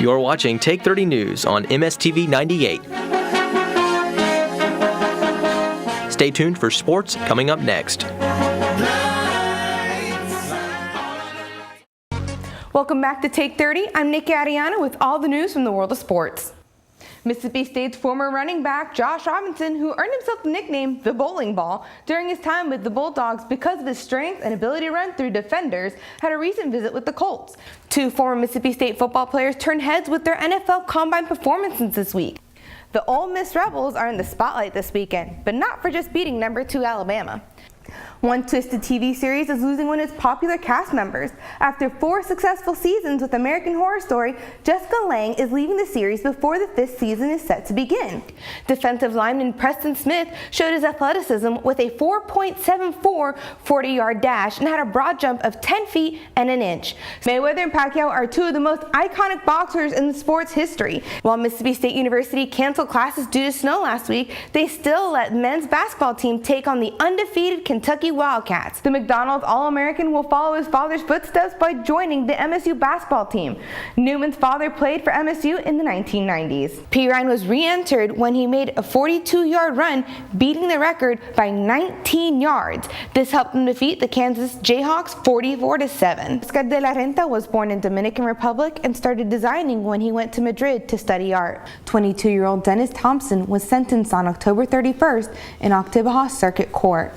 You're watching Take 30 News on MSTV 98. Stay tuned for sports coming up next. Welcome back to Take 30. I'm Nikki Arellana with all the news from the world of sports. Mississippi State's former running back Josh Robinson, who earned himself the nickname the bowling ball during his time with the Bulldogs because of his strength and ability to run through defenders, had a recent visit with the Colts. Two former Mississippi State football players turned heads with their NFL Combine performances this week. The Ole Miss Rebels are in the spotlight this weekend, but not for just beating number 2 Alabama. One Twisted TV series is losing one of its popular cast members. After 4 successful seasons with American Horror Story, Jessica Lange is leaving the series before the 5th season is set to begin. Defensive lineman Preston Smith showed his athleticism with a 4.74 40-yard dash and had a broad jump of 10 feet and an inch. Mayweather and Pacquiao are two of the most iconic boxers in the sport's history. While Mississippi State University canceled classes due to snow last week, they still let men's basketball team take on the undefeated Kentucky Wildcats. The McDonald's All-American will follow his father's footsteps by joining the MSU basketball team. Newman's father played for MSU in the 1990s. P. Ryan was re-entered when he made a 42-yard run, beating the record by 19 yards. This helped him defeat the Kansas Jayhawks 44-7. Oscar de la Renta was born in Dominican Republic and started designing when he went to Madrid to study art. 22-year-old Dennis Thompson was sentenced on October 31st in Octobaha Circuit Court.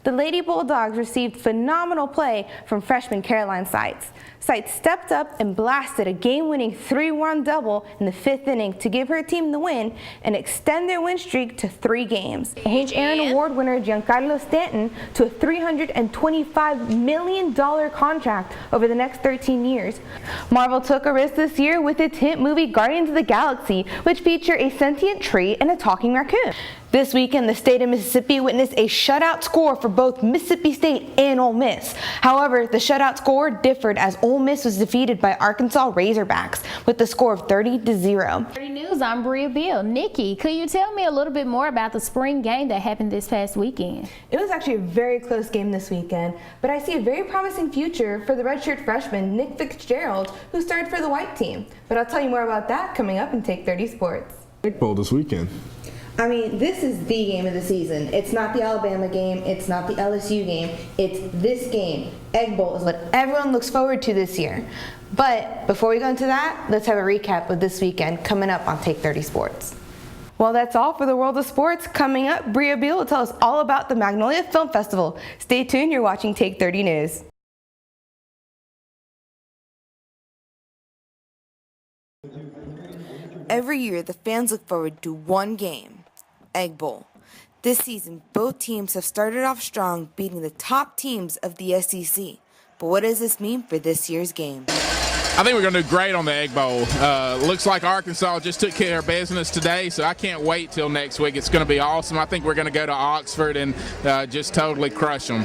The Lady Bulldogs received phenomenal play from freshman Caroline Seitz. Seitz stepped up and blasted a game-winning 3-run double in the 5th inning to give her team the win and extend their win streak to 3 games. H. Aaron Award winner Giancarlo Stanton to a $325 million contract over the next 13 years. Marvel took a risk this year with its hit movie Guardians of the Galaxy, which featured a sentient tree and a talking raccoon. This weekend, the state of Mississippi witnessed a shutout score for both Mississippi State and Ole Miss. However, the shutout score differed as Ole Miss was defeated by Arkansas Razorbacks with the score of 30-0. 30 News, I'm Bria Beal. Nikki, could you tell me a little bit more about the spring game that happened this past weekend? It was actually a very close game this weekend, but I see a very promising future for the redshirt freshman Nick Fitzgerald, who started for the white team. But I'll tell you more about that coming up in Take 30 Sports. Egg Bowl this weekend. I mean, this is the game of the season. It's not the Alabama game. It's not the LSU game. It's this game. Egg Bowl is what everyone looks forward to this year. But before we go into that, let's have a recap of this weekend coming up on Take 30 Sports. Well, that's all for the world of sports. Coming up, Bria Beal will tell us all about the Magnolia Film Festival. Stay tuned. You're watching Take 30 News. Every year, the fans look forward to one game, Egg Bowl. This season, both teams have started off strong, beating the top teams of the SEC. But what does this mean for this year's game? I think we're going to do great on the Egg Bowl. Looks like Arkansas just took care of business today, so I can't wait till next week. It's going to be awesome. I think we're going to go to Oxford and just totally crush them.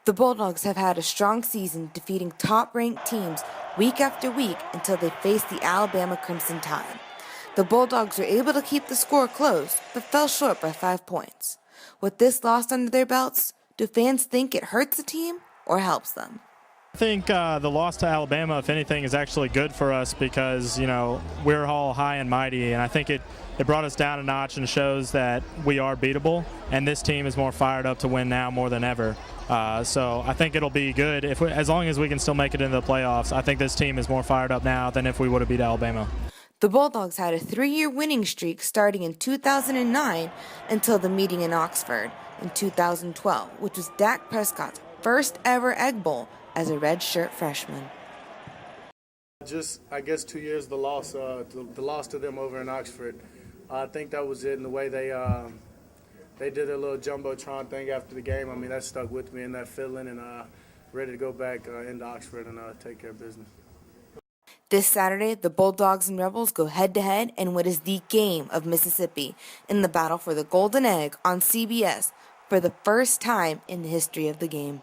The Bulldogs have had a strong season, defeating top-ranked teams week after week until they face the Alabama Crimson Tide. The Bulldogs were able to keep the score close, but fell short by 5 points. With this loss under their belts, do fans think it hurts the team or helps them? I think the loss to Alabama, if anything, is actually good for us because, you know, we're all high and mighty, and I think it brought us down a notch and shows that we are beatable, and this team is more fired up to win now more than ever. So I think it'll be good as long as we can still make it into the playoffs. I think this team is more fired up now than if we would have beat Alabama. The Bulldogs had a 3-year winning streak starting in 2009 until the meeting in Oxford in 2012, which was Dak Prescott's first ever Egg Bowl as a redshirt freshman. Just, I guess, 2 years the loss to them over in Oxford. I think that was it in the way they did a little jumbotron thing after the game. I mean, that stuck with me and that feeling, and ready to go back into Oxford and take care of business. This Saturday, the Bulldogs and Rebels go head-to-head in what is the game of Mississippi in the battle for the Golden Egg on CBS for the first time in the history of the game.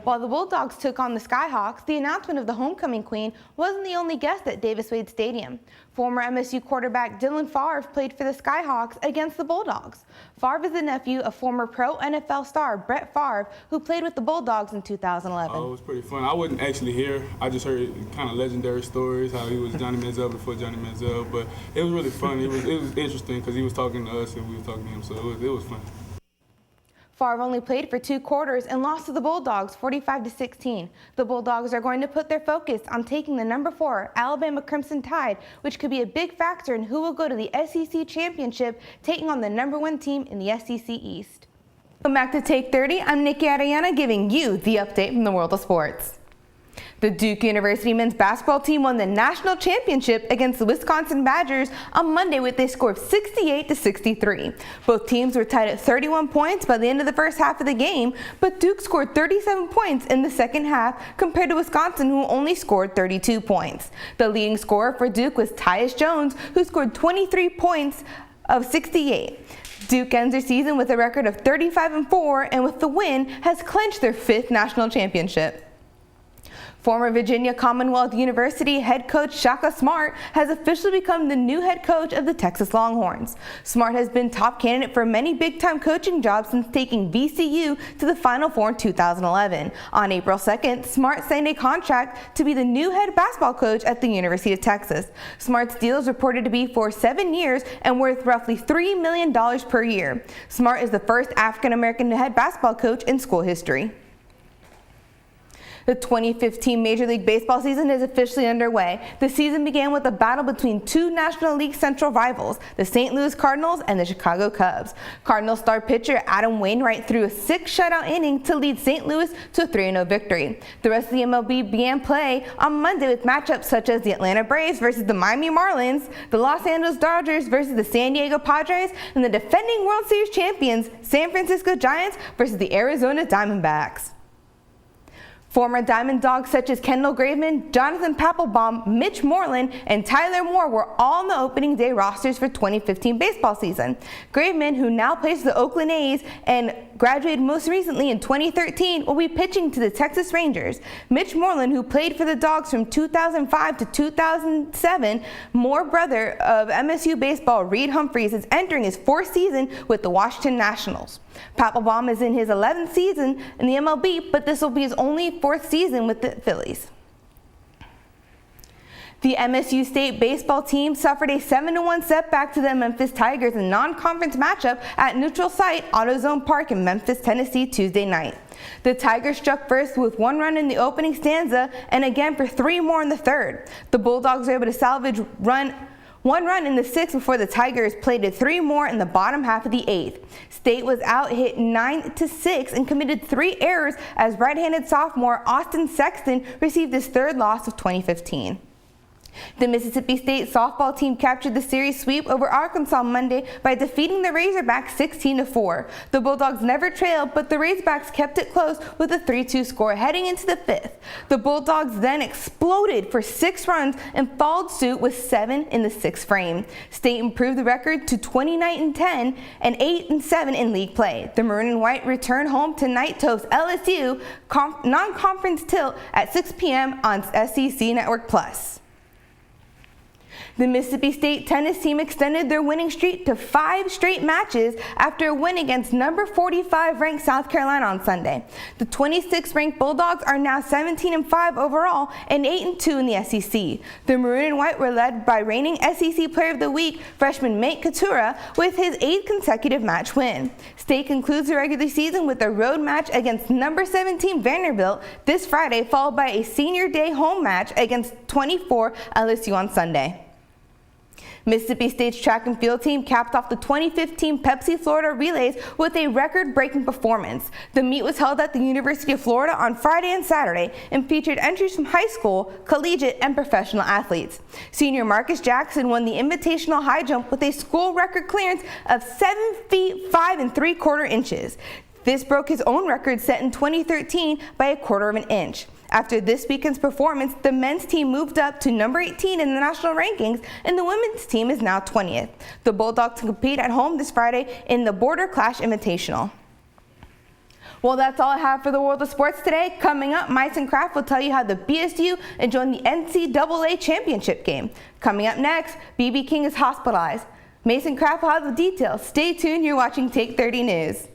While the Bulldogs took on the Skyhawks, the announcement of the homecoming queen wasn't the only guest at Davis-Wade Stadium. Former MSU quarterback Dylan Favre played for the Skyhawks against the Bulldogs. Favre is the nephew of former pro NFL star Brett Favre, who played with the Bulldogs in 2011. Oh, it was pretty fun. I wasn't actually here. I just heard kind of legendary stories, how he was Johnny Manziel before Johnny Manziel. But it was really fun. It was interesting because he was talking to us and we were talking to him, so it was fun. Favre only played for 2 quarters and lost to the Bulldogs 45-16. The Bulldogs are going to put their focus on taking the number 4 Alabama Crimson Tide, which could be a big factor in who will go to the SEC Championship, taking on the number 1 team in the SEC East. Welcome back to Take 30. I'm Nikki Arellana giving you the update from the world of sports. The Duke University men's basketball team won the national championship against the Wisconsin Badgers on Monday with a score of 68-63. Both teams were tied at 31 points by the end of the first half of the game, but Duke scored 37 points in the second half compared to Wisconsin, who only scored 32 points. The leading scorer for Duke was Tyus Jones, who scored 23 points of 68. Duke ends their season with a record of 35-4 and with the win has clinched their 5th national championship. Former Virginia Commonwealth University head coach Shaka Smart has officially become the new head coach of the Texas Longhorns. Smart has been top candidate for many big-time coaching jobs since taking VCU to the Final Four in 2011. On April 2nd, Smart signed a contract to be the new head basketball coach at the University of Texas. Smart's deal is reported to be for 7 years and worth roughly $3 million per year. Smart is the first African-American head basketball coach in school history. The 2015 Major League Baseball season is officially underway. The season began with a battle between 2 National League Central rivals, the St. Louis Cardinals and the Chicago Cubs. Cardinals star pitcher Adam Wainwright threw a 6 shutout inning to lead St. Louis to a 3-0 victory. The rest of the MLB began play on Monday with matchups such as the Atlanta Braves versus the Miami Marlins, the Los Angeles Dodgers versus the San Diego Padres, and the defending World Series champions San Francisco Giants versus the Arizona Diamondbacks. Former Diamond Dogs such as Kendall Graveman, Jonathan Papelbon, Mitch Moreland, and Tyler Moore were all on the opening day rosters for 2015 baseball season. Graveman, who now plays for the Oakland A's and graduated most recently in 2013, will be pitching to the Texas Rangers. Mitch Moreland, who played for the Dogs from 2005 to 2007, Moore, brother of MSU baseball Reed Humphreys, is entering his 4th season with the Washington Nationals. Papelbon is in his 11th season in the MLB, but this will be his only 4th season with the Phillies. The MSU State baseball team suffered a 7-1 setback to the Memphis Tigers in a non-conference matchup at neutral site AutoZone Park in Memphis, Tennessee, Tuesday night. The Tigers struck first with 1 run in the opening stanza and again for 3 more in the 3rd. The Bulldogs were able to salvage 1 run in the 6th before the Tigers plated 3 more in the bottom half of the 8th. State was out hit 9-6 and committed 3 errors as right-handed sophomore Austin Sexton received his 3rd loss of 2015. The Mississippi State softball team captured the series sweep over Arkansas Monday by defeating the Razorbacks 16-4. The Bulldogs never trailed, but the Razorbacks kept it close with a 3-2 score heading into the 5th. The Bulldogs then exploded for 6 runs and followed suit with 7 in the 6th frame. State improved the record to 29-10 and 8-7 in league play. The Maroon and White return home to night host LSU non-conference tilt at 6 p.m. on SEC Network Plus. The Mississippi State tennis team extended their winning streak to 5 straight matches after a win against number 45 ranked South Carolina on Sunday. The 26th ranked Bulldogs are now 17-5 overall and 8-2 in the SEC. The Maroon and White were led by reigning SEC Player of the Week freshman Mate Couture with his 8th consecutive match win. State concludes the regular season with a road match against number 17 Vanderbilt this Friday, followed by a senior day home match against 24 LSU on Sunday. Mississippi State's track and field team capped off the 2015 Pepsi Florida Relays with a record-breaking performance. The meet was held at the University of Florida on Friday and Saturday and featured entries from high school, collegiate, and professional athletes. Senior Marcus Jackson won the invitational high jump with a school record clearance of 7 feet 5 3/4 inches. This broke his own record set in 2013 by 1/4 inch. After this weekend's performance, the men's team moved up to number 18 in the national rankings, and the women's team is now 20th. The Bulldogs compete at home this Friday in the Border Clash Invitational. Well, that's all I have for the world of sports today. Coming up, Mason Kraft will tell you how the BSU enjoyed the NCAA championship game. Coming up next, BB King is hospitalized. Mason Kraft will have the details. Stay tuned. You're watching Take 30 News.